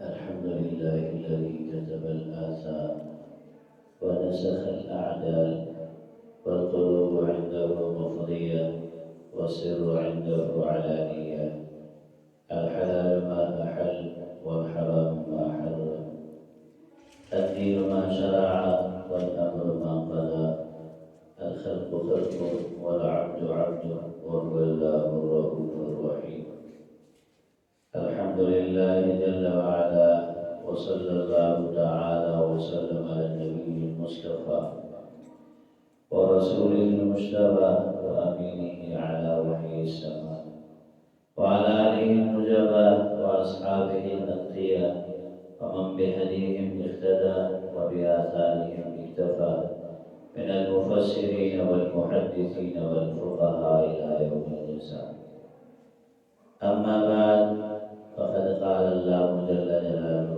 الحمد لله الذي كتب الآثار ونسخ الأعدال، والقلوب عنده مفضية والسر عنده علانية. الحلال ما أحل والحرام ما حرم، الدين ما شرع والأمر ما قضى، الخلق خلق والعبد عبد وهو الله الرؤوف الرحيم. الحمد لله جل وعلا، وصلى الله تعالى وسلم على النبي المصطفى ورسوله المجتبى وأمينه على وحي السماء، وعلى آله النجبى وأصحابه الأتقياء، ومن بهديهم اهتدى وبآثارهم اكتفى، من المفسرين والمحدثين والفقهاء إلى يوم الجزاء. أما بعد، فقد قال الله جل جلاله: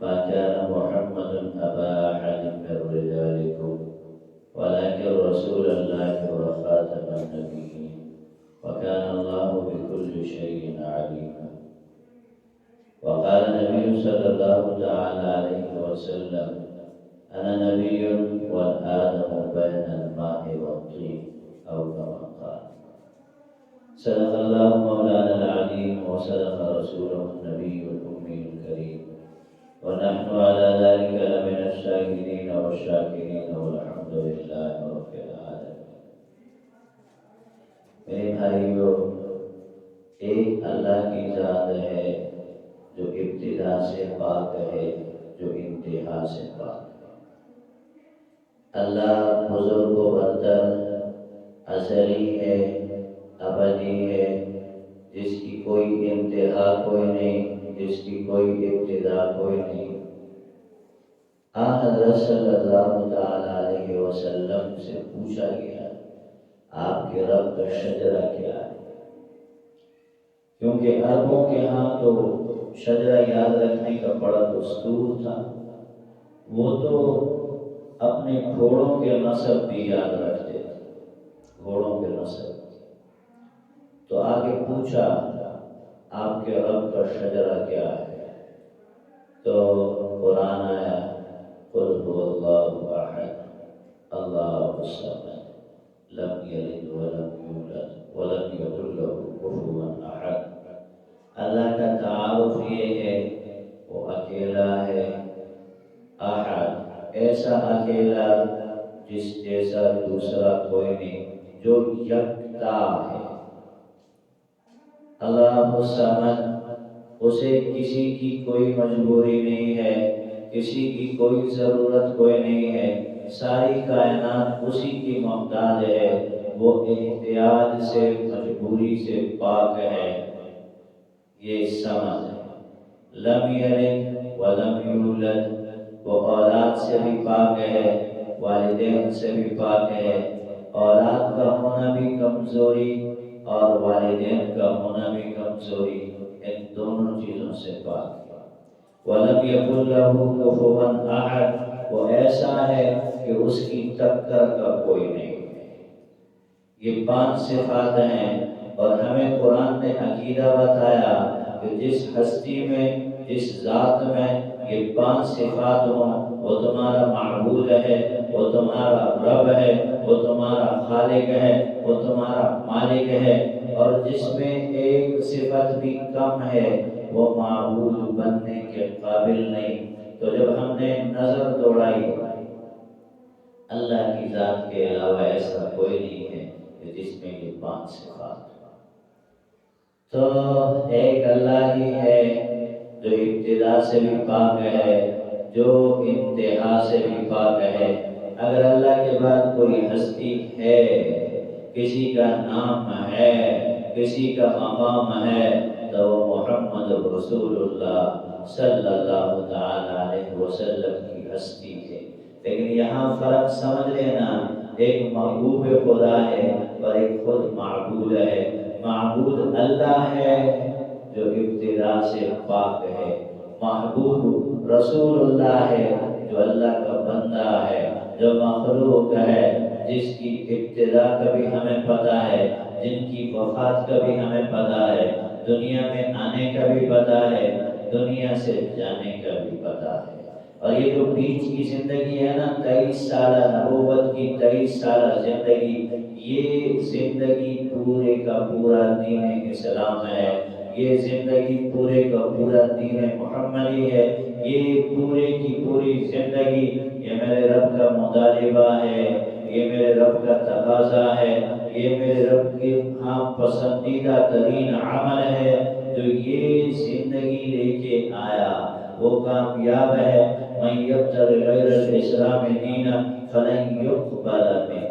ما كان محمد أبا أحد من رجالكم ولكن رسول الله وخاتم النبيين، وكان الله بكل شيء عليما. وقال النبي صلى الله تعالى عليه وسلم: أنا نبي والآدم بين الماء والطين، أو كما قال. صدق الله مولانا العليم، وصدق رسوله النبي الأمي الكريم، ونحن على ذلك لمن الشاهدين والشاكرين، والحمد لله رب العالمين. میرے بھائیو، ایک اللہ کی ذات ہے جو ابتدا سے پاک ہے، جو انتہا سے پاک ہے۔ اللہ بزرگ و برتر، ازلی ہے، ابدی ہے، جس کی کوئی انتہا کوئی نہیں، جس کی کوئی ابتدا کوئی نہیں۔ حضرت صلی اللہ تعالی علیہ وسلم سے پوچھا گیا: آپ کے رب کا شجرہ کیا ہے؟ کیونکہ عربوں کے ہاں تو شجرہ یاد رکھنے کا بڑا دستور تھا، وہ تو اپنے گھوڑوں کے نسب بھی یاد رکھتے تھے، گھوڑوں کے نسب۔ تو آگے پوچھا: آپ کے رب کا شجرہ کیا ہے؟ تو قرآن آیا: قل هو اللہ احد اللہ الصمد لم یلد ولم یولد ولم یکن له کفوا احد۔ اللہ کا تعارف یہ ہے، وہ اکیلا ہے، احد، ایسا اکیلا جس جیسا دوسرا کوئی نہیں، جو یکتا ہے۔ اللہ الصمد، اسے کسی کی کوئی مجبوری نہیں ہے، کسی کی کوئی ضرورت کوئی نہیں ہے، ساری کائنات اسی کی محتاج ہے، وہ احتیاج سے، مجبوری سے پاک ہے، یہ سمجھ ہے۔ لم یلد ولم یولد، وہ اولاد سے بھی پاک ہے، والدین سے بھی پاک ہے، اولاد کا ہونا بھی کمزوری اور والدین کا ہونا بھی کمزوری، ان دونوں چیزوں سے پاک ہے۔ وَلَمْ يَكُنْ لَهُ كُفُوًا أَحَدٌ، وہ ایسا ہے کہ اس کی ٹکر کا کوئی نہیں ہے۔ یہ 5 صفات ہیں، اور ہمیں قرآن نے عقیدہ بتایا کہ جس ہستی میں، جس ذات میں یہ 5 صفات ہوں، وہ تمہارا معبود ہے، وہ تمہارا رب ہے، وہ تمہارا خالق ہے، وہ تمہارا مالک ہے، اور جس میں ایک صفت بھی کم ہے، وہ معبود بننے کے قابل نہیں۔ تو جب ہم نے نظر دوڑائی، اللہ کی ذات کے علاوہ ایسا کوئی نہیں ہے کہ جس میں یہ 5 صفات ہوں۔ تو ایک اللہ ہی ہے جو ابتدا سے بھی پاک ہے، جو انتہا سے بھی پاک ہے۔ اگر اللہ کے بعد کوئی ہستی ہے، کسی کا نام ہے، کسی کا مقام ہے، تو وہ محمد رسول اللہ صلی اللہ تعالی علیہ وسلم کی ہستی ہے۔ لیکن یہاں فرق سمجھ لینا، ایک محبوب خدا ہے اور ایک خود معبود ہے۔ معبود اللہ ہے جو ابتدا سے پاک ہے، محبوب رسول اللہ ہے جو اللہ کا بندہ ہے، جو مخلوق ہے، جس کی ابتدا کا بھی ہمیں پتہ ہے، جن کی وفات کا بھی ہمیں پتہ ہے، دنیا میں آنے کا بھی پتہ ہے، دنیا سے جانے کا بھی پتہ ہے۔ اور یہ جو بیچ کی زندگی ہے نا، 23 سالہ نبوت کی 23 سالہ زندگی، یہ زندگی پورے کا پورا دین اسلام ہے، یہ زندگی پورے کا پورا دین محمدی ہے، یہ پورے کی پوری زندگی یہ میرے رب کا مطالبہ ہے، یہ میرے رب کا تقاضا ہے، یہ میرے رب کی پسندیدہ ترین عمل ہے۔ جو یہ زندگی لے کے آیا وہ کامیاب ہے۔ من یبتغی غیر الاسلام دینا فلن یقبل منہ۔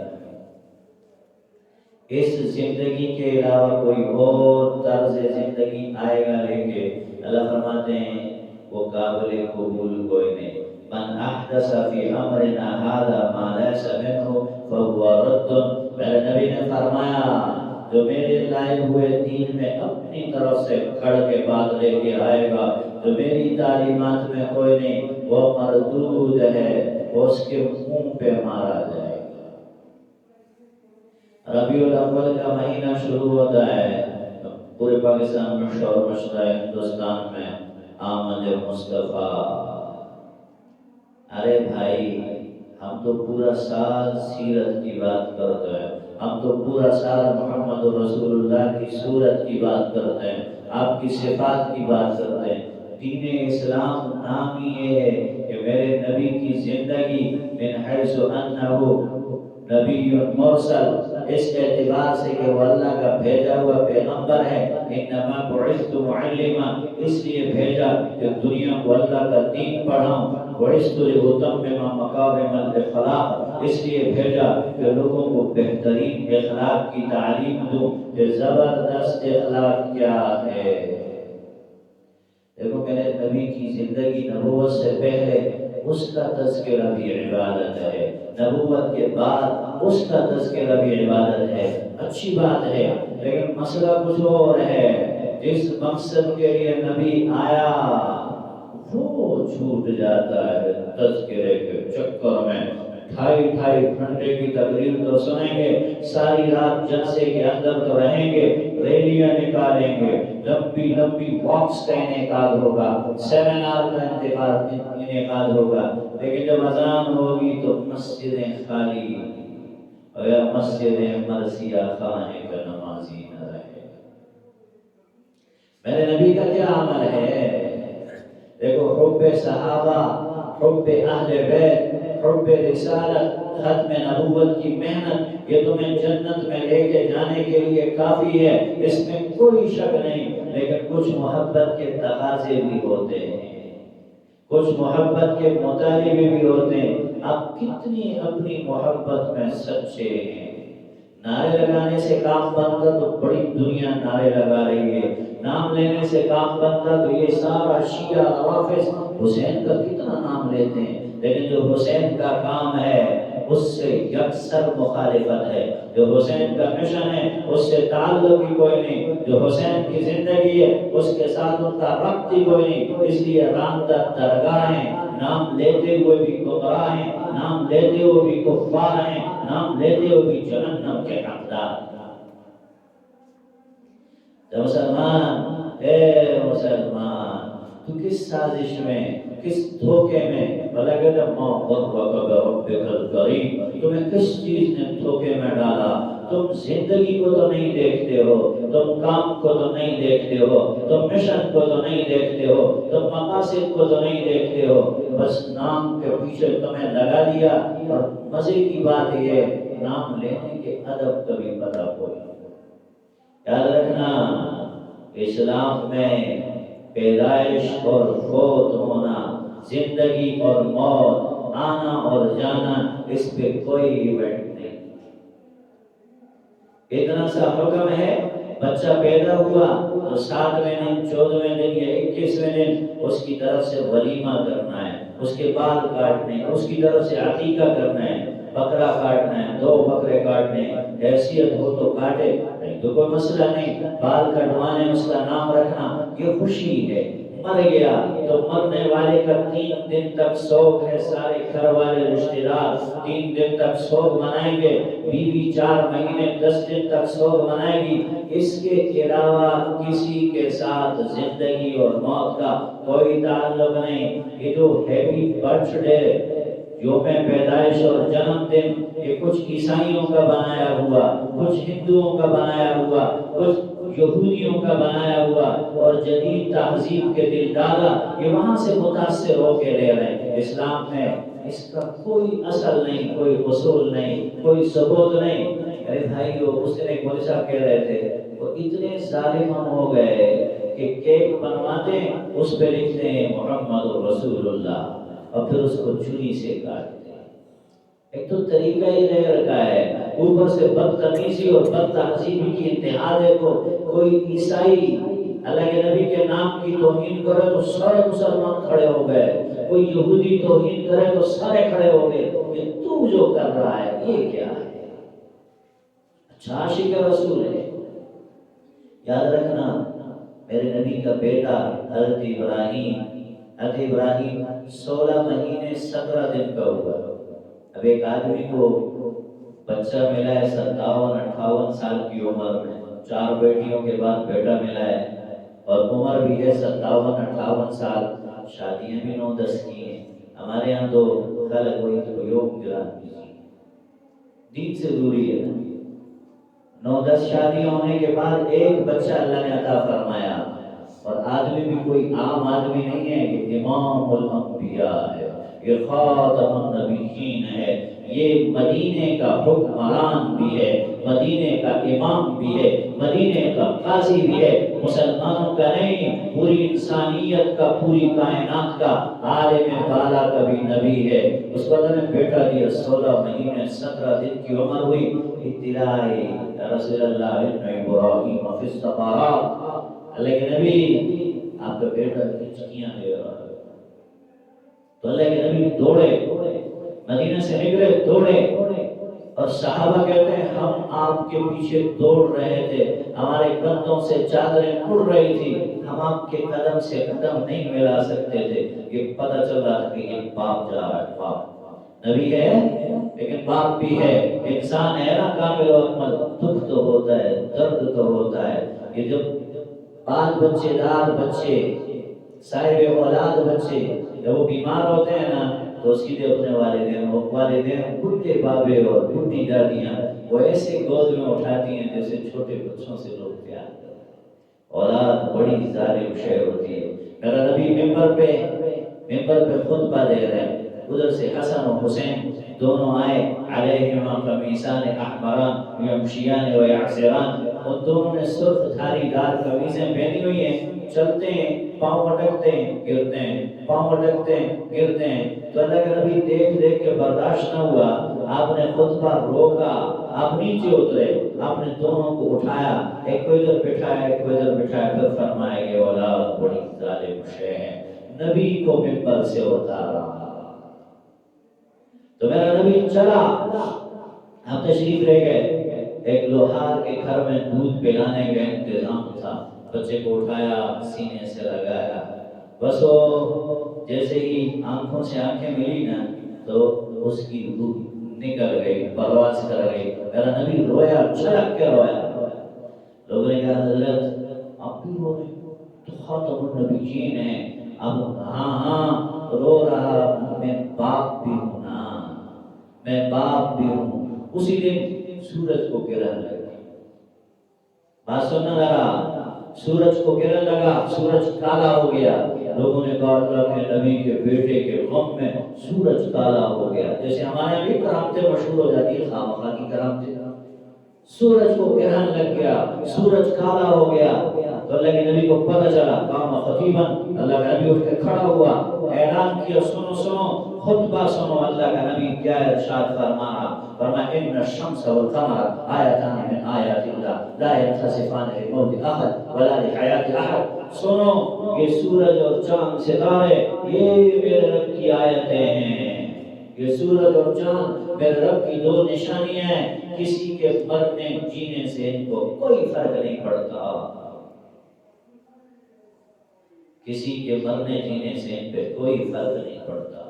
اس زندگی کے علاوہ کوئی اور طرز زندگی آئے گا لے کے، اللہ فرماتے ہیں وہ قابل قبول کوئی نہیں۔ من احدث فی امرنا ھذا ما لیس منہ فہو رد۔ میرے نبی نے فرمایا جو میرے لائے ہوئے دین میں اپنی طرف سے کھڑ کے بات لے کے آئے گا، جو میری تعلیمات میں کوئی نہیں، وہ مردود ہے، وہ اس کے منہ پہ مارا جائے گا۔ ربیع الاول کا مہینہ شروع ہوتا ہے، پورے پاکستان میں شور مچتا ہے، ہندوستان میں آمد مصطفیٰ۔ ارے بھائی، ہم تو پورا سال سیرت کی بات کرتے ہیں، ہم تو پورا سال محمد رسول اللہ کی صورت کی بات کرتے ہیں، آپ کی صفات کی بات کرتے ہیں۔ دین اسلام نام ہی یہ ہے کہ میرے نبی کی زندگی من حیث انہ نبی مرسل، اس اعتبار سے کہ وہ اللہ کا بھیجا ہوا پیغمبر ہے، انما بعثت معلما، اس لیے بھیجا کہ دنیا کو اللہ کا دین پڑھاؤں، بعثت لاتمم مکارم الاخلاق، اس لیے بھیجا کہ لوگوں کو بہترین اخلاق کی تعلیم دوں کہ زبردست اخلاق کیا ہے۔ دیکھو میرے نبی کی زندگی نبوت سے پہلے اس کا تذکرہ بھی عبادت ہے، نبوت کے بعد اس کا تذکرہ بھی عبادت ہے، اچھی بات ہے، لیکن مسئلہ کچھ اور ہے۔ جس مقصد کے لیے نبی آیا وہ چھوٹ جاتا ہے تذکرے کے چکر میں۔ 2.5 گھنٹے کی تقریر تو سنیں گے، ساری رات جلسے کے اندر تو رہیں گے، ریلیاں نکالیں گے، لمبی لمبی واکس کا انعقاد ہوگا، سیمینار کا انعقاد ہوگا، لیکن جب اذان ہوگی تو مسجدیں خالی، اور مسجد مرثیہ خانے کا نمازی نہ رہے۔ میرے نبی کا کیا عمل ہے؟ دیکھو، حب صحابہ، حب اہل بیت، حب رسالت، ختم نبوت کی محنت، یہ تمہیں جنت میں لے کے جانے کے لیے کافی ہے، اس میں کوئی شک نہیں، لیکن کچھ محبت کے تقاضے بھی ہوتے ہیں، کچھ محبت کے مطالبے بھی ہوتے ہیں۔ آپ کتنی اپنی محبت میں سچے ہیں؟ نعرے لگانے سے کام بنتا تو بڑی دنیا نعرے لگا رہی ہے، نام لینے سے کام بنتا تو یہ سارا شیعہ روافض حسین کا کتنا نام لیتے ہیں، لیکن جو حسین کا کام ہے اس سے یکسر مخالفت ہے، جو حسین کا مشن ہے اس سے تعلق ہی کوئی نہیں، جو حسین کی زندگی ہے اس کے ساتھ ان کا ربط ہی کوئی نہیں، اس لیے رامدہ درگاہ ہیں، نام لیتے ہوئے بھی گمراہ ہیں، نام لیتے ہوئے بھی کفار ہیں، نام لیتے ہوئے بھی جہنم کے حقدار۔ تو مسلمان، اے مسلمان، تو کس سازش میں، کس دھوکے میں، تمہیں کس چیز نے دھوکے میں ڈالا؟ تم زندگی کو تو نہیں دیکھتے ہو، تم کام کو تو نہیں دیکھتے ہو، تم مشن کو تو نہیں دیکھتے ہو، تم مقاصد کو تو نہیں دیکھتے ہو، بس نام کے پیچھے تمہیں لگا دیا۔ اور مزے کی بات یہ نام لینے کے ادب کبھی پتہ کوئی۔ یاد رکھنا، اسلام میں پیدائش اور فوت ہونا، زندگی اور موت، آنا اور جانا، اس پہ کوئی ایونٹ نہیں۔ اتنا سا حکم ہے، بچہ پیدا ہوا تو 7ویں دن، 14ویں دن یا 21ویں دن اس کی طرف سے ولیمہ کرنا ہے، اس کے بال کاٹنے ہیں، اس کی طرف سے عقیقہ کرنا ہے، بکرا کاٹنا ہے، 2 بکرے کاٹنے ہیں، حیثیت ہو تو کاٹے، نہیں تو کوئی مسئلہ نہیں، بال کٹوانے، اس کا نام رکھنا، یہ خوشی ہے، مر گیا تو مرنے والے کا 3 دن تک سوگ ہے، سارے گھر والے رشتے دار 3 دن تک سوگ منائیں گے، بیوی 4 مہینے 10 دن تک سوگ منائے گی۔ اس کے علاوہ کسی کے ساتھ زندگی اور موت کا کوئی تعلق نہیں۔ یہ جو ہیپی برتھ ڈے، یوم پیدائش اور جنم دن، یہ کچھ عیسائیوں کا بنایا ہوا، کچھ ہندوؤں کا بنایا ہوا، کچھ یہودیوں کا بنایا ہوا، اور جدید تہذیب کے دل دادا یہ وہاں سے متاثر ہو کے لے رہے ہیں۔ اسلام میں اس کا کوئی اصل نہیں، کوئی اصول نہیں، کوئی ثبوت نہیں۔ ارے بھائیو، اس نے مولوی صاحب کہہ رہے تھے وہ اتنے ظالم ہو گئے کہ کیک بنواتے ہیں اس پہ لکھتے ہیں محمد رسول اللہ، اور پھر اس کو چنی سے کاٹتے ہیں۔ ایک تو طریقہ ہی غیر کا ہے، اوپر سے بدتمیزی اور بد تہذیبی کی انتہا دیکھو۔ کوئی عیسائی اللہ کے نبی کے نام کی توہین کرے تو سارے مسلمان کھڑے ہو گئے، کوئی یہودی توہین کرے تو سارے کھڑے ہو گئے کہ تو جو کر رہا ہے یہ کیا ہے؟ اچھا عاشق رسول ہے۔ یاد رکھنا میرے نبی کا بیٹا حضرت ابراہیم 16 مہینے 17 دن کا ہوا۔ اب ایک آدمی کو بچہ ملا ہے 57-58 سال کی عمر میں، 4 بیٹیوں کے بعد بیٹا ملا ہے، اور عمر بھی ہے 57-58 سال، شادیاں بھی 9-10 کی ہیں۔ ہمارے یہاں تو خلق وہی تو یوم گران دین سے دوری ہے۔ 9-10 شادیاں ہونے کے بعد ایک بچہ اللہ نے عطا فرمایا، اور آدمی بھی کوئی عام آدمی نہیں ہے، یہ امام الانبیاء ہے، یہ خاتم النبیین ہے، یہ مدینے کا حکمران بھی ہے، مدینے کا امام بھی ہے، مدینے کا قاضی بھی ہے، مسلمانوں کا نہیں پوری انسانیت کا، پوری کائنات کا عالم بالا کا بھی نبی ہے۔ اس وقت نے بیٹا دیا، 16 مہینے 17 دن کی عمر ہوئی، اطلاعی رسول اللہ ابن ابراہیم فی السفارات، اللہ کے نبی آپ کا بیٹا ہچکیاں لے رہا ہے۔ تو اللہ کے نبی دوڑے، مدینہ سے نکلے، دوڑے، اور صحابہ کہتے ہیں ہم آپ کے پیچھے دوڑ رہے تھے، ہمارے کندھوں سے چادریں اڑ رہی تھی، ہم آپ کے قدم سے قدم نہیں ملا سکتے تھے۔ یہ پتہ چل رہا تھا کہ یہ باپ جا رہا ہے، باپ نبی ہے لیکن باپ بھی ہے، انسان ہے نا کامل و اکمل، دکھ تو ہوتا ہے، درد تو ہوتا ہے۔ یہ جب بال بچے دار بچے، صاحب اولاد بچے جب وہ بیمار ہوتے ہیں نا تو سیدھے اپنے والدین بڈھے بابے اور بڈھی دادیاں وہ ایسے گود میں اٹھاتی ہیں جیسے چھوٹے بچوں سے لوگ پیار کرتے ہیں۔ اولاد بڑی ظالم شے ہوتی ہے۔ میرا نبی ممبر پہ خطبہ دے رہے ہیں، ادھر سے حسن و حسین دونوں آئے، علیہما قمیصان احمران یمشیان و یعصران، ان دونوں نے سرخ دھاری دار قمیصیں پہنی ہوئی ہیں، چلتے ہیں پاؤں اٹکتے ہیں گرتے ہیں، پاؤں اٹکتے ہیں گرتے ہیں۔ تو اللہ کے نبی دیکھ کے برداشت نہ ہوا، آپ نے خطبہ روکا، آپ نیچے اترے، آپ نے دونوں کو اٹھایا، ایک کو ادھر بٹھایا ایک کو ادھر بٹھایا، پھر فرمایا یہ اولاد بڑی ظالم شے ہے، نبی کو ممبر سے اتارا۔ تو میرا نبی چلا، ہم تشریف لے گئے، ایک لوہار کے گھر میں دودھ پلانے کا انتظام تھا، بچے کو اٹھایا سینے سے لگایا، بس وہ جیسے ہی آنکھوں سے آنکھیں ملی نا تو اس کی روح نکل گئی، پرواز کر گئی۔ میرا نبی رویا، چھلک کے رویا۔ لوگوں نے کہا حضرت آپ بھی رو رہے ہو؟ تو خاتم النبیین ہیں۔ اب ہاں رو رہا، میں باپ بھی ہوں نا، میں باپ بھی ہوں۔ اسی دن سورج کو گرہن لگا، بات سننا لگا، سورج کو گرہن لگا، سورج کالا ہو گیا۔ لوگوں نے کہا اللہ کے نبی کے بیٹے کے غم میں سورج کالا ہو گیا۔ جیسے ہمارے بھی کرامتیں مشہور ہو جاتی ہیں، خامخواہ کی کرامتیں، سورج کو گرہن لگ گیا، سورج کالا ہو گیا۔ تو اللہ کے نبی کو پتہ چلا، قام خطیباً، اللہ کا نبی اٹھ کے کھڑا ہوا، اعلان کیا سنو خطبہ سنو۔ اللہ کا نبی کیا ارشاد فرمایا؟ فرمایا ان الشمس والقمر آیتان من آیات اللہ لا ينخسفان لموت احد ولا لحیات احد۔ سنو یہ سورج اور چاند ستارے یہ میرے رب کی آیتیں ہیں، یہ سورج اور چاند میرے رب کی 2 نشانیاں ہیں، کسی کے مرنے جینے سے ان کو کوئی فرق نہیں پڑتا۔ کسی کے مرنے جینے سے ان پہ کوئی فرق نہیں پڑتا۔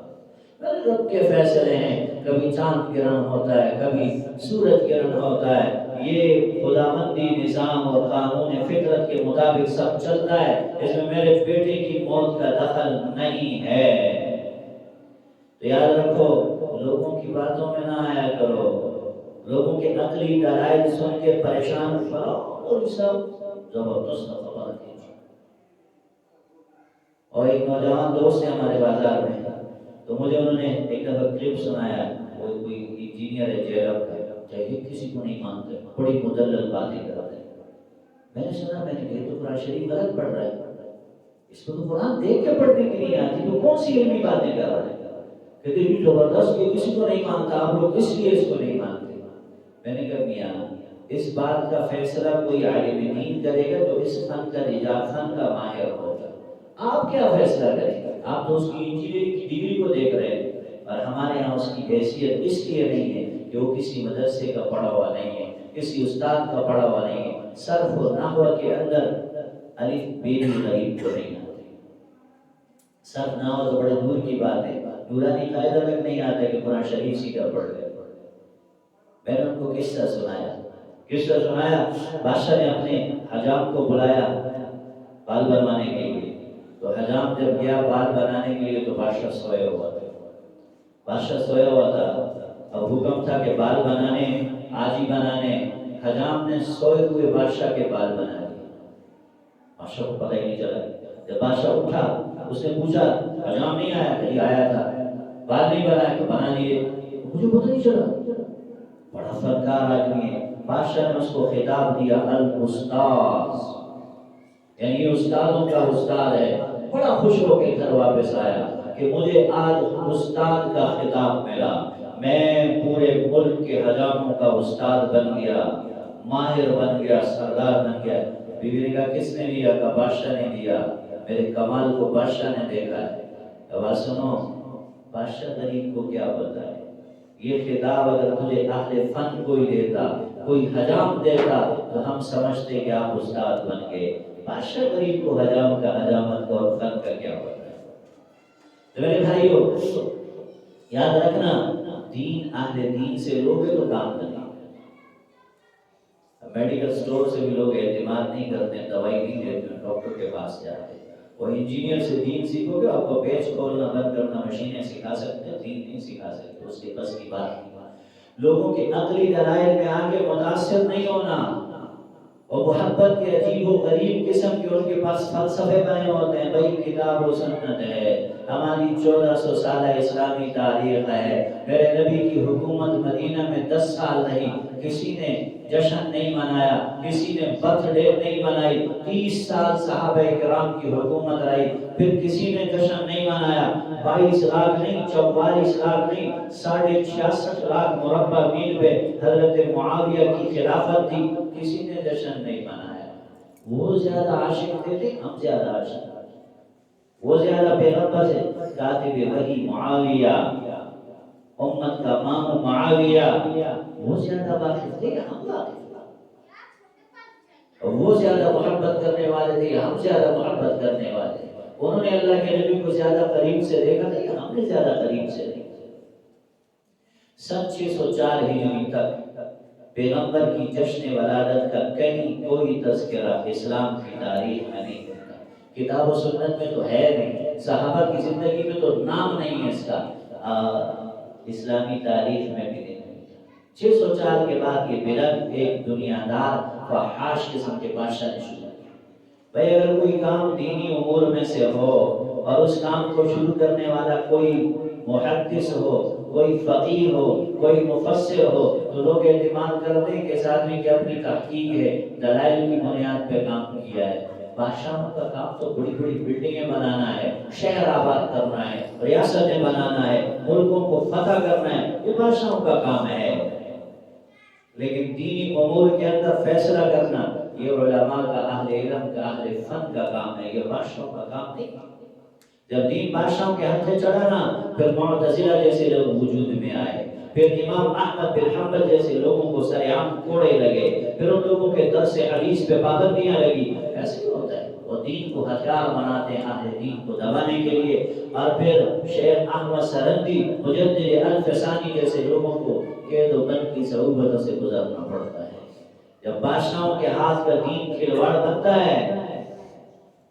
میرے رب کے فیصلے ہیں، کبھی چاند گرہن ہوتا ہے، کبھی سورج گرہن ہوتا ہے، یہ خداوندی نظام اور قانون فطرت کے مطابق سب چلتا ہے، اس میں میرے بیٹے کی موت کا دخل نہیں ہے۔ تو یاد رکھو، لوگوں کی باتوں میں نہ آیا کرو، لوگوں کے عقلی دلائل سن کے پریشان کرو اور سب زبردست خبر کیجیے۔ اور ایک نوجوان دوست ہے ہمارے بازار میں، تو مجھے انہوں نے ایک دفعہ کلپ سنایا، وہ کوئی انجینئر ہے جیرب کا، چاہیے کسی کو نہیں مانتے، بڑی مدلل باتیں کرتے ہیں۔ میں نے سنا، میں نے کہا تو قرآن شریف غلط پڑھ رہا ہے، اس کو تو قرآن دیکھ کے پڑھنے کے لیے آتی، تو کون سی علمی باتیں کر رہا ہے؟ کہتے ہیں زبردست، یہ کسی کو نہیں مانتا، آپ لوگ اس لیے اس کو نہیں مانتے۔ میں نے کہا میاں، اس بات کا فیصلہ کوئی عالم دین کرے گا جو اس فن کا فن کا ماہر ہوگا۔ آپ کیا فیصلہ کریں گے؟ آپ تو اس کی انجینئرنگ کی ڈگری کو دیکھ رہے ہیں، اور ہمارے یہاں اس کی حیثیت اس لیے نہیں ہے کہ وہ کسی مدرسے کا پڑھا ہوا نہیں ہے، کسی استاد کا پڑھا ہوا نہیں ہے، صرف و نحو کے اندر الف بے بھی غریب کو نہیں آتی، صرف نحو تو بڑے دور کی بات ہے، نورانی قاعدہ تک نہیں آتا کہ قرآن شریف سیدھا پڑھ گئے۔ میں نے ان کو قصہ سنایا، بادشاہ نے اپنے حجام کو بلایا بال بنوانے کے لیے، تو حجام جب گیا بال بنانے کے لیے تو بادشاہ سویا ہوا تھا، اب حکم تھا کہ بال بنانے، آجی بنانے، حجام نے سوئے ہوئے بادشاہ کے بال بنا دیے، بادشاہ کو پتہ ہی نہیں چلا۔ جب بادشاہ اٹھا، اس نے پوچھا حجام نہیں آیا؟ کہیں آیا تھا، بال نہیں بنایا تو بنا لیے، مجھے پتہ نہیں چلا۔ بڑا فنکار آدمی ہے، بادشاہ نے اس کو خطاب دیا الاستاذ، یعنی یہ استادوں کا استاد ہے۔ بڑا خوش ہو کے گھر واپس آیا کہ مجھے آج استاد کا خطاب ملا، میں پورے ملک کے حجاموں کا استاد بن گیا، ماہر بن گیا، سردار بن گیا۔ بیوی نے کہا کس نے دیا؟ کہا بادشاہ نے دیا، میرے کمال کو بادشاہ نے دیکھا ہے۔ اب سنو، بادشاہ غریب کو کیا بتائے؟ یہ خطاب اگر تجھے اہل فن کوئی دیتا، کوئی حجام دیتا، تو ہم سمجھتے کہ آپ استاد بن گئے۔ بادشاہ غریب کو حجام کا، حجامت کا اور فن کا کیا پتا ہے؟ تو میرے بھائیو، یاد رکھنا، دین اہل دین سے لوگے تو کام نہیں۔ میڈیکل سٹور سے بھی لوگ اعتماد نہیں کرتے، دوائی نہیں دیتے، ڈاکٹر کے پاس جاتے ہیں۔ اور انجینئر سے دین سیکھو گے، آپ کو پیچ کھولنا بند کرنا مشینیں سکھا سکتے ہیں، دین نہیں سکھا سکتے، اس کے بس کی بات نہیں۔ لوگوں کے عقلی دلائل میں آگے متاثر نہیں ہونا، اور محبت کے عجیب و غریب قسم کے ان کے پاس فلسفے بنے ہوتے ہیں۔ بھائی کتاب و سنت ہے، ہماری 1400 سالہ اسلامی تاریخ ہے، میرے نبی کی حکومت مدینہ میں 10 سال رہی، کسی نے جشن نہیں منایا، کسی نے برتھ ڈے نہیں منائی، 30 سال صحابہ کرام کی حکومت رہی، پھر کسی نے جشن نہیں منایا، 22 لاکھ نہیں، 44 لاکھ نہیں، 66.5 لاکھ مربع میل پہ حضرت معاویہ کی خلافت تھی، کسی نے جشن نہیں منایا۔ وہ زیادہ عاشق تھے، ہم زیادہ عاشق، وہ زیادہ پیغمبر سے کاتب وحی معاویہ، امت کا امام معاویہ، وہ زیادہ واقف تھے، ہم واقف، اور وہ زیادہ محبت کرنے والے تھے، ہم زیادہ محبت کرنے والے۔ انہوں نے اللہ کے نبی کو زیادہ قریب سے دیکھا تھا، ہم نے زیادہ قریب سے دیکھا۔ سن 604 ہجری تک پیغمبر کی جشن ولادت کا کہیں کوئی تذکرہ اسلام کی تاریخ میں نہیں ہوتا، کتاب و سنت میں تو ہے نہیں، صحابہ کی زندگی میں تو نام نہیں ہے اس کا، اسلامی تاریخ میں بھی نہیں ہوتا۔ 604 کے بعد یہ بلد ایک دنیا دار فحاش قسم کے بادشاہ نے شروع کیا۔ بھائی اگر کوئی کام دینی امور میں سے ہو اور اس کام کو شروع کرنے والا کوئی محدث ہو، کوئی فقیہ ہو، کوئی مفسر ہو، تو لوگ اعتماد کرتے ہیں کہ اس آدمی کی اپنی تحقیق ہے، دلائل کی بنیاد پہ کام کیا ہے۔ بادشاہوں کا کام تو بڑی بڑی بلڈنگیں بنانا ہے، شہر آباد کرنا ہے، ریاستیں بنانا ہے، ملکوں کو فتح کرنا ہے، یہ بادشاہوں کا کام ہے۔ لیکن دینی امور کے اندر فیصلہ کرنا یہ علماء کا، اہل علم کا، اہل فن کا کام ہے، یہ بادشاہوں کا کام نہیں۔ جب دین بادشاہوں کے ہاتھ میں چڑھا نا، پھر معتزلہ جیسے لوگ وجود میں آئے، پھر امام احمد بن حنبل جیسے لوگوں کو سر عام کوڑے لگے، پھر ان لوگوں کے درس حدیث پہ پابندیاں لگی۔ ایسے ہی ہوتا ہے، اور دین کو ہتھیار بناتے ہیں اہل دین کو دبانے کے لیے. اور پھر شیخ احمد سرندی مجدد الفسانی جیسے لوگوں کو قید و بند کی صعوبتوں سے گزرنا پڑتا ہے. جب بادشاہوں کے ہاتھ کا دین کھلواڑ بنتا ہے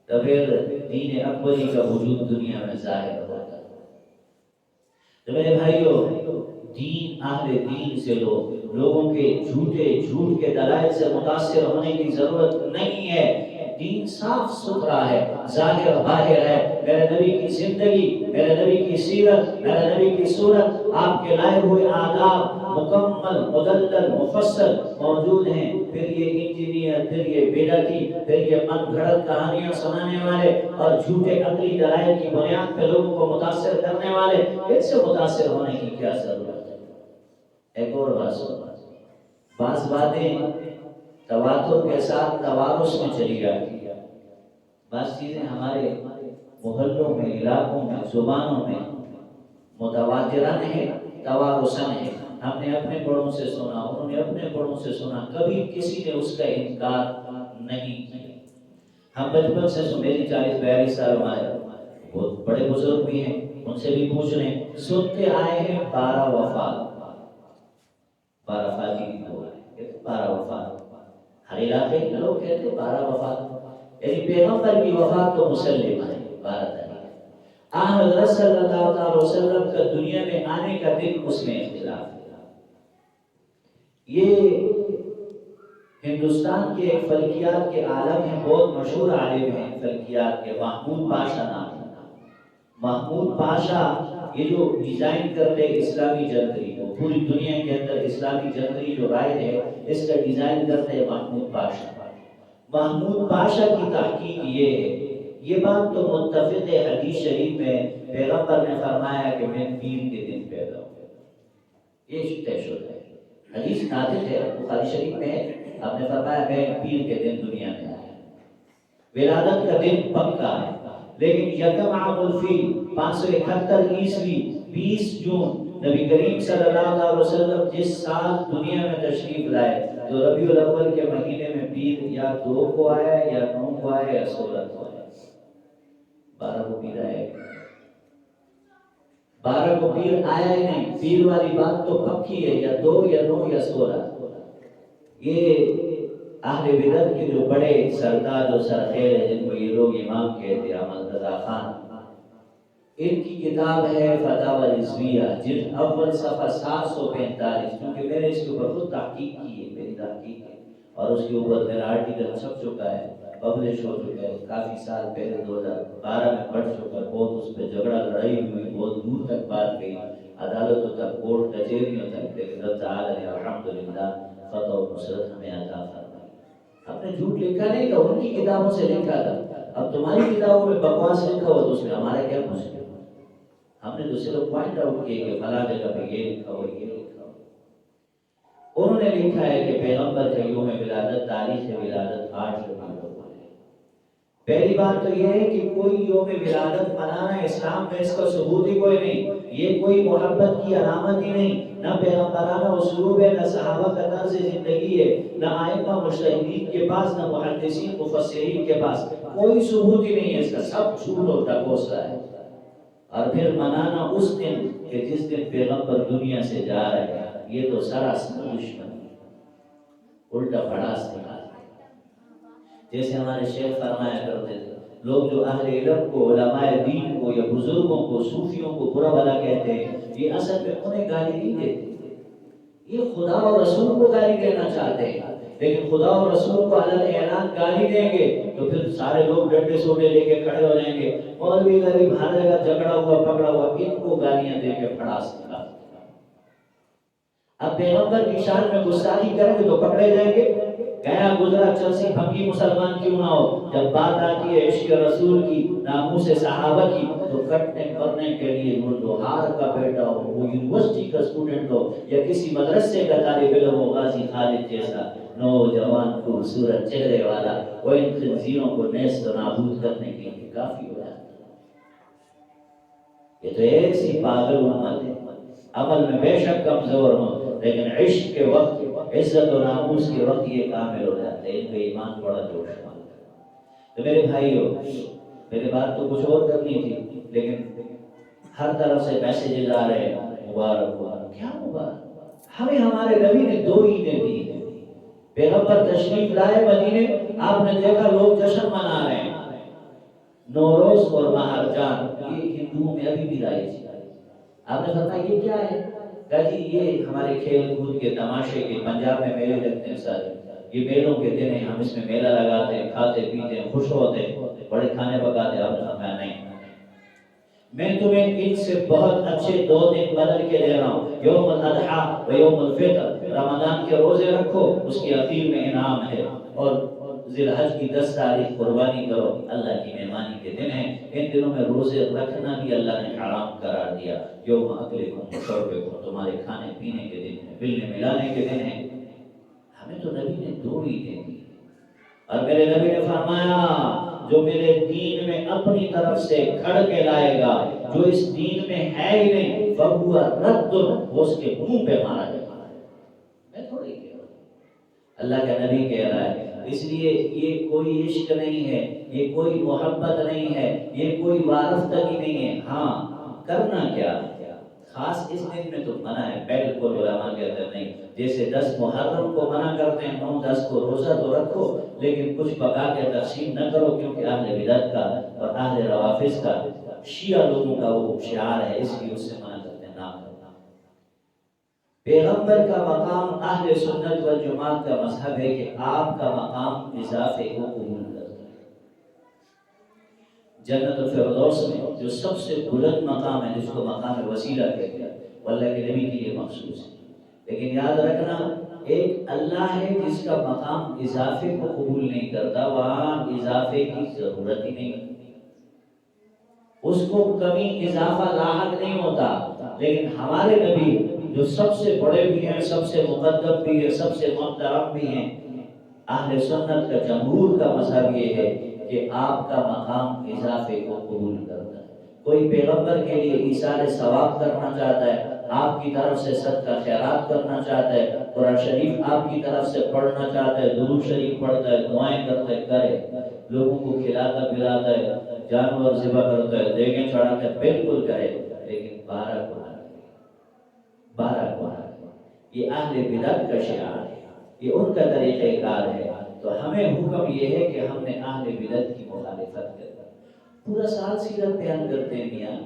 تو پھر دین اکبری کا وجود دنیا میں ظاہر ہوتا ہے. تو میرے بھائیوں، دین اہل دین سے لوگوں کے جھوٹ کے دلائل سے متاثر ہونے کی ضرورت نہیں ہے. دین صاف ستھرا ہے، ظاہر باہر ہے. میرے نبی کی زندگی، میرے نبی کی سیرت، میرے نبی کی صورت، آپ کے لائے ہوئے آداب مکمل مدلل مفصل موجود ہیں. پھر یہ انجینئر، پھر یہ بدعتی، پھر یہ من گھڑت کہانیاں سنانے والے اور جھوٹے عقلی دلائل کی بنیاد پہ لوگوں کو متاثر کرنے والے، ان سے متاثر ہونے کی کیا ضرورت ہے؟ ایک اور بات سنو، بعض باتیں تواتر کے ساتھ توارث میں چلی جاتی ہے. بعض چیزیں ہمارے محلوں میں، علاقوں میں، زبانوں میں متواترن ہے، توارثن ہے. ہم نے اپنے بڑوں سے سنا، انہوں نے اپنے بڑوں سے سنا، کبھی کسی نے اس کا انکار نہیں کیا. ہم بچپن سے میری 40-42 سال ہمارے بہت بڑے بزرگ بھی ہیں، ان سے بھی پوچھ لیں، سنتے آئے ہیں 12 وفات. 12 فاتی کی دعا ہے، 12 وفات. ہر علاقے کے لوگ کہتے ہیں 12 وفات، یعنی پیغمبر کی وفات تو مسلم ہے 12 تاریخ. حضرت صلی اللہ علیہ وسلم کا دنیا میں آنے کا دن اس میں اختلاف ہے. یہ ہندوستان کے ایک فلکیات کے عالم ہیں، بہت مشہور عالم ہیں فلکیات کے، محمود پاشا نام ہے. محمود پاشا یہ جو ڈیزائن کرتے اسلامی جنتری کو، پوری دنیا کے اندر اسلامی جنتری جو رائج ہے اس کا ڈیزائن کرتے محمود پاشا. محمود پاشا کی تحقیق یہ ہے، یہ بات تو متفق ہے حدیث شریف میں، پیغمبر نے فرمایا کہ میں پیر کے دن پیدا ہوں. یہ طے شدہ ہے، حدیث ناطق ہے، بخاری شریف میں آپ نے فرمایا میں پیر کے دن دنیا میں آیا. ولادت کا دن پکا ہے، لیکن یکم عام الفیل 571 عیسوی 20 جون نبی کریم صلی اللہ علیہ وسلم جس سال دنیا میں تشریف لائے تو ربیع الاول کے مہینے میں پیر یا 2 کو آیا یا 9 کو آیا یا 16 کو آیا. 12 کو پیر آیا، 12 کو پیر آیا ہی نہیں. پیر والی بات تو پکی ہے، یا 2 یا 9 یا 16. یہ اہل بدعت کے جو بڑے سردار جو سرخیر ہیں، جن کو یہ لوگ امام کہتے ہیں، احمد رضا خان، ان کی کتاب ہے فتاوی رضویہ، جلد اول صفحہ 745. کیونکہ میں نے اس کے اوپر خود تحقیق کی ہے، میری تحقیق ہے، اور اس کے اوپر میرا آرٹیکل چھپ چکا ہے، پبلش ہو چکا ہے، کافی سال پہلے 2012 میں پڑھ چکا. بہت اس پہ جھگڑا لڑائی ہوئی، بہت دور تک بات گئی، عدالتوں تک، کورٹ کچہریوں تک، لیکن رب تعالی نے الحمدللہ فتح و نصرت ہمیں عطا فرمائی. ہم نے جھوٹ لکھا نہیں تھا، ان کی کتابوں سے لکھا تھا. اب تمہاری کتابوں میں بکواس لکھا ہو تو اس میں ہمارا کیا مشکل؟ ہم نے تو صرف پوائنٹ آؤٹ کیے کہ فلاں جگہ پہ یہ لکھا ہو، یہ لکھا ہو. انہوں نے لکھا ہے کہ پیغمبر کا یوم ولادت تاریخ ولادت 8 ربیع الاول ہے. پہلی بات تو یہ ہے کہ کوئی یوم ولادت منانا اسلام میں اس کا ثبوت ہی کوئی نہیں. یہ کوئی محبت کی علامت ہی نہیں، نہ پیغمبرانہ اسلوب ہے، نہ صحابہ کا طرز زندگی ہے، نہ ائمہ مجتہدین کے پاس، نہ محدثین مفسرین کے پاس. کوئی ثبوت ہی نہیں ہے اس کا، سب جھوٹ اور ڈھکوسلا ہے. اور پھر منانا اس دن کہ جس دن پیغمبر دنیا سے جا رہے ہیں، یہ تو سراسر دشمنی، الٹا بڑاس نکال. جیسے ہمارے شیخ فرمایا کرتے تھے، لوگ جو اہل علم کو، علماء دین کو یا بزرگوں کو، صوفیوں کو برا بھلا کہتے ہیں، یہ اصل میں انہیں گالی نہیں دیتے، یہ خدا اور رسول کو گالی دینا چاہتے ہیں. لیکن خدا اور رسول کو علن اعلان گالی دیں گے تو پھر سارے لوگ ڈنڈے سوٹے لے کے کھڑے ہو جائیں گے، مولوی غریب ہر جگہ جھگڑا ہوا پکڑا ہوا، ان کو گالیاں دے کے پھڑاس نکال. اب پیغمبر کی شان میں گستاخی کریں گے تو پکڑے جائیں گے. گیا گزرا چلسی بھنگی مسلمان کیوں نہ ہو، جب بات آتی ہے عشق رسول کی، ناموس صحابہ کی، تو کٹنے مرنے کے لیے وہ لوہار کا بیٹا ہو، وہ یونیورسٹی کا اسٹوڈنٹ ہو، یا کسی مدرسے کا طالب علم ہو، غازی خالد جیسا نوجوان خوبصورت چہرے والا، وہ ان خنزیروں کو نیست و نابود کرنے کے لیے کافی ہو جاتا ہے. یہ تو ایسی پاگل امت ہے، عمل میں بے شک کمزور ہوں، لیکن عشق کے وقت، عزت و ناموس کے وقت یہ کامل ہو جاتے ہیں. ان کا ایمان بڑا جوش مانتا ہے. تو میرے بھائیوں، میرے بات تو کچھ اور کرنی تھی، لیکن ہر طرف سے میسیجز آ رہے ہیں مبارک مبارک، کیا مبارک؟ ہمیں ہمارے نبی نے 2 عیدیں دی ہیں۔ پیغمبر تشریف لائے مدینے، آپ نے دیکھا لوگ جشن منا رہے ہیں، نوروز اور مہرجان، یہ ہندوؤں میں ابھی بھی رائج ہے۔ آپ نے فرمایا یہ کیا ہے؟ کہا جی یہ ہمارے کھیل کود کے تماشے کے، پنجاب میں میلے لگتے ہیں سارے، یہ میلوں کے دن ہیں، ہم اس میں میلہ لگاتے ہیں، کھاتے پیتے ہیں، خوش ہوتے ہیں، بڑے کھانے پکاتے ہیں۔ آپ نے فرمایا نہیں، میں تمہیں ان سے بہت اچھے 2 دن بدل کے دے رہا ہوں، یوم الاضحیٰ و یوم الفطر۔ رمضان کے روزے رکھو، اس کی اخیر میں انعام ہے، اور ذی الحج کی 10 تاریخ قربانی کرو، اللہ کی مہمانی کے دن ہیں، ان دنوں میں روزے رکھنا بھی اللہ نے حرام قرار دیا۔ یوم اکلکم و شربکم، تمہارے کھانے پینے کے دن ہیں، ملنے ملانے کے دن ہیں۔ ہمیں تو نبی نے 2 عیدیں دی، اور میرے نبی نے فرمایا جو میرے دین میں اپنی طرف سے کھڑ کے لائے گا، جو اس دین میں ہے ہی نہیں، فَهُوَ رَدٌّ، وہ اس کے منہ پہ مارا جائے گا۔ میں تھوڑی کہہ رہا ہوں، اللہ کا نبی کہہ رہا ہے۔ اس لیے یہ کوئی عشق نہیں ہے، یہ کوئی محبت نہیں ہے، یہ کوئی وارفتگی نہیں ہے۔ ہاں کرنا کیا خاص اس دن میں تو منع ہے، بالکل علماء کہتے ہیں نہیں، جیسے 10 محرم کو منع کرتے ہیں، 9 10 کو روزہ تو رکھو، لیکن کچھ پکا کے تقسیم نہ کرو، کیونکہ اہل بدعت کا اور اہل روافض کا، شیعہ لوگوں کا وہ شعار ہے، اس لیے اس سے منع کرتے ہیں نہ کرنا۔ پیغمبر کا مقام اہل سنت والجماعت کا مذہب ہے کہ آپ کا مقام اضافے کو قبول کرتا ہے۔ جنت الفردوس میں جو سب سے بلند مقام ہے، جس کو مقام وسیلہ کہتے ہیں، وہ اللہ کے نبی کے لیے مخصوص ہے۔ لیکن یاد رکھنا، ایک اللہ ہے جس کا مقام اضافے کو قبول نہیں کرتا، وہاں اضافے کی ضرورت ہی نہیں، اس کو کمی اضافہ لاحق نہیں ہوتا۔ لیکن ہمارے نبی جو سب سے بڑے بھی ہیں، سب سے مقدم بھی ہیں، سب سے محترم بھی ہیں، اہل سنت کا جمہور کا مذہب یہ ہے کہ آپ کا مقام اضافے کو قبول کرتا ہے۔ کوئی پیغمبر کے لیے ایثار ثواب کرنا چاہتا ہے، آپ کی طرف سے صدقہ خیرات کرنا چاہتا ہے، قرآن شریف آپ کی طرف سے پڑھنا چاہتا ہے، درود شریف پڑھتا ہے، دعائیں کرتا ہے، کرے، لوگوں کو کھلاتا پلاتا ہے، جانور ذبح کرتا ہے، دیگیں چڑھاتا ہے، بالکل کرے، لیکن 12 کو یہ اہل بدعت کا شعار ہے، یہ ان کا طریقہ کار ہے۔ تو ہمیں حکم یہ ہے کہ ہم نے اہل بدعت کی مخالفت کرنا۔ پورا سال سیرت بیان کرتے ہیں میاں،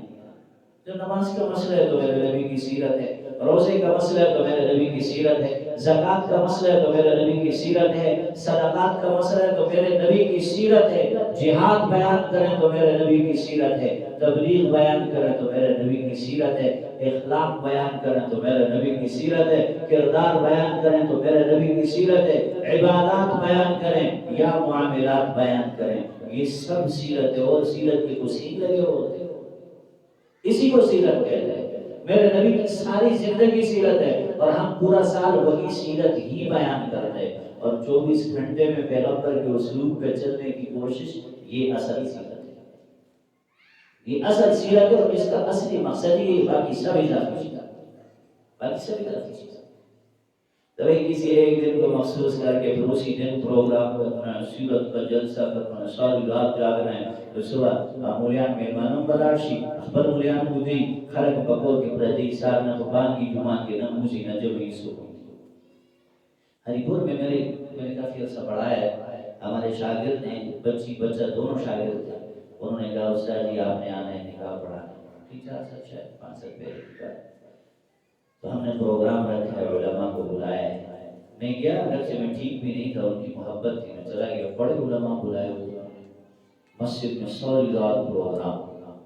جو نماز کا مسئلہ ہے تو میرے نبی کی سیرت ہے، روزے کا مسئلہ ہے تو میرے نبی کی سیرت ہے، زکوٰۃ کا مسئلہ ہے تو میرے نبی کی سیرت ہے، صدقات کا مسئلہ ہے تو میرے نبی کی سیرت ہے، جہاد بیان کریں تو میرے نبی کی سیرت ہے، تبلیغ بیان کریں تو میرے نبی کی سیرت ہے، اخلاق بیان کریں تو میرے نبی کی سیرت ہے، کردار بیان کریں تو میرے نبی کی سیرت ہے، عبادات بیان کریں یا معاملات بیان کریں، یہ سب سیرت ہے۔ اور سیرت کے حسین لگے ہوتے ہیں، اسی کو سیرت کہتے ہیں۔ میرے نبی کی ساری زندگی سیرت ہے، اور ہم پورا سال وہی سیرت ہی بیان کرتے ہیں، اور 24 گھنٹے میں پیغمبر کے اسلوب پہ چلنے کی کوشش، یہ اصل سیرت ہے، یہ اصل سیرت ہے، اور اس کا اصلی مقصد ہی ہے، باقی سب اضافی چیز، باقی سب اضافی چیز۔ تبھی کسی ایک دن کو مخصوص کر کے پھر اسی دن پروگرام کرنا ہے، سیرت کا جلسہ کرنا ہے، ساری رات جاگنا ہے، تو صبح مولیان مہمانوں بلاشی اخبر مولیان بودی خلق بکور کے پردی سار نہ بان کی جمعہ کے نموزی نہ جمعی سکون۔ ہری پور میں میں نے کافی عرصہ پڑھایا ہے، ہمارے شاگرد نے بچی بچہ دونوں شاگرد تھے، انہوں نے کہا استاد جی آپ نے آنا ہے نکاح پڑھانے، ٹھیک ہے سچ ہے 5 سال پہلے کی بات۔ تو ہم نے پروگرام رکھا ہے، علماء کو بلایا ہے، میں گیا، اگرچہ میں ٹھیک بھی نہیں تھا، ان کی محبت تھی، میں چلا گیا، بڑے علماء بلائے ہوئے مسجد میں 100 رات پروگرام۔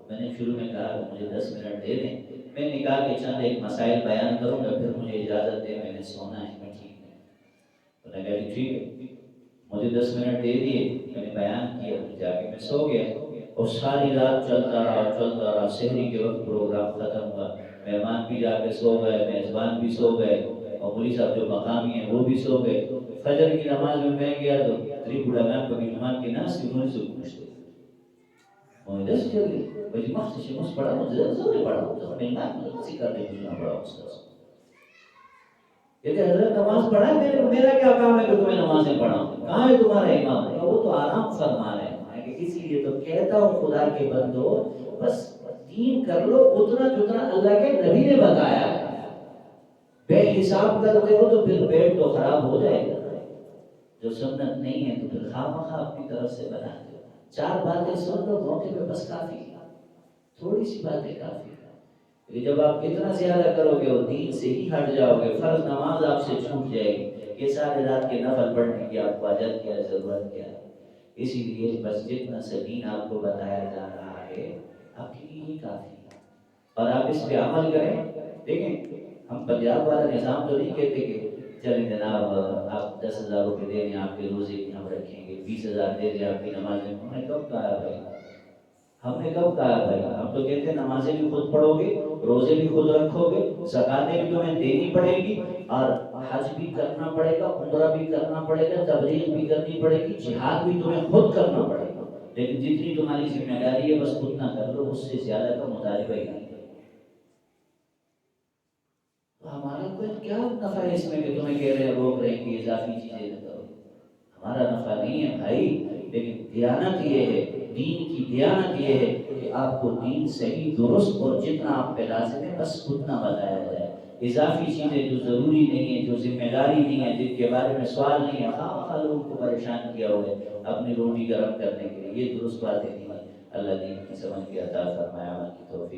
میں نے شروع میں کہا کہ مجھے 10 منٹ دے دیں، میں نے کہا کہ چند ایک مسائل بیان کروں گا، پھر مجھے اجازت دے، میں نے سونا ہے، میں ٹھیک نہیں۔ تو نے کہا کہ ٹھیک ہے، مجھے 10 منٹ دے دیے، میں نے بیان کیا، جا کے میں سو گیا، اور ساری رات چلتا رہا، سحری کے وقت پروگرام ختم ہوا، مہمان بھی جا کے سو گئے، میزبان بھی سو گئے، اور مولوی صاحب جو مقامی ہیں وہ بھی سو گئے۔ فجر کی نماز میں گیا تو تری بڑھانا پکی نماز کی ناس کی انہوں نے سو پوچھتے مجھے دس چلی بجی مخصوصی مس پڑھا مجھے ضروری پڑھا تو میں کسی کر دے پوچھنا پڑا استاذ کہتے حضرت نماز پڑھا ہے، میرا کیا کام ہے کہ تمہیں نمازیں پڑھاؤں، کہاں ہے تمہارا امام؟ وہ تو آرام فرما رہے ہیں، اسی لیے تو کہتا ہوں خدا کے بندو بس دین کر لو اتنا جتنا اللہ کے نبی نے بتایا ہے. بے حساب کرتے ہو تو پھر پیٹ تو خراب ہو جائے گا. جو سنت نہیں ہے تو پھر خواہ اپنی طرف سے بناتے ہو. 4 باتیں سن لو موقع پہ بس کافی ہے. تھوڑی سی باتیں کافی ہے. جب آپ اتنا زیادہ کرو گے اور دین سے ہی ہٹ جاؤ گے فرض نماز آپ سے چھوٹ جائے گی. یہ سارے رات کے نفل پڑھنے کی آپ کو اجر کیا ضرورت کیا ہے. اسی لیے بس جتنا سبین آپ کو بتایا جا رہا ہے آپ کے لیے یہ کافی ہے اور آپ اس پہ عمل کریں. دیکھیں ہم پنجاب والا نظام تو نہیں کہتے کہ چلیں جناب آپ 10,000 روپے دے دیں آپ کے روزے کی ہم رکھیں گے 20,000 دے دیں آپ کی نمازیں. ہم نے کب کہا بھائی ہم نے کب کہا بھائی ہم تو کہتے ہیں نمازیں بھی خود پڑھو گے روزے بھی خود رکھو گے زکاتیں بھی تمہیں دینی پڑے گی اور حج بھی کرنا پڑے گا عمرہ بھی کرنا پڑے گا تبلیغ بھی کرنی پڑے گی جہاد بھی تمہیں خود کرنا پڑے گا. لیکن جتنی تمہاری ذمہ داری ہے بس اتنا کر لو اس سے زیادہ کا مطالبہ ہی نہیں. ہمارا کوئی کیا نفع ہے اس میں کہ تمہیں کہہ رہے ہیں روک رہے ہیں کہ اضافی چیزیں نہ کرو. ہمارا نفع نہیں ہے بھائی. لیکن دیانت یہ ہے دین کی دیانت یہ ہے کہ آپ کو دین صحیح درست اور جتنا آپ پہ لازم ہے بس اتنا بتایا جائے. اضافی چیزیں جو ضروری نہیں ہیں جو ذمہ داری نہیں ہے جن کے بارے میں سوال نہیں ہے خواہ لوگوں کو پریشان کیا ہوا ہے اپنی روٹی گرم کرنے کے لیے یہ درست باتیں نہیں ہے. اللہ دین کی سمجھ کے عطا فرمائے عمل کی توفیق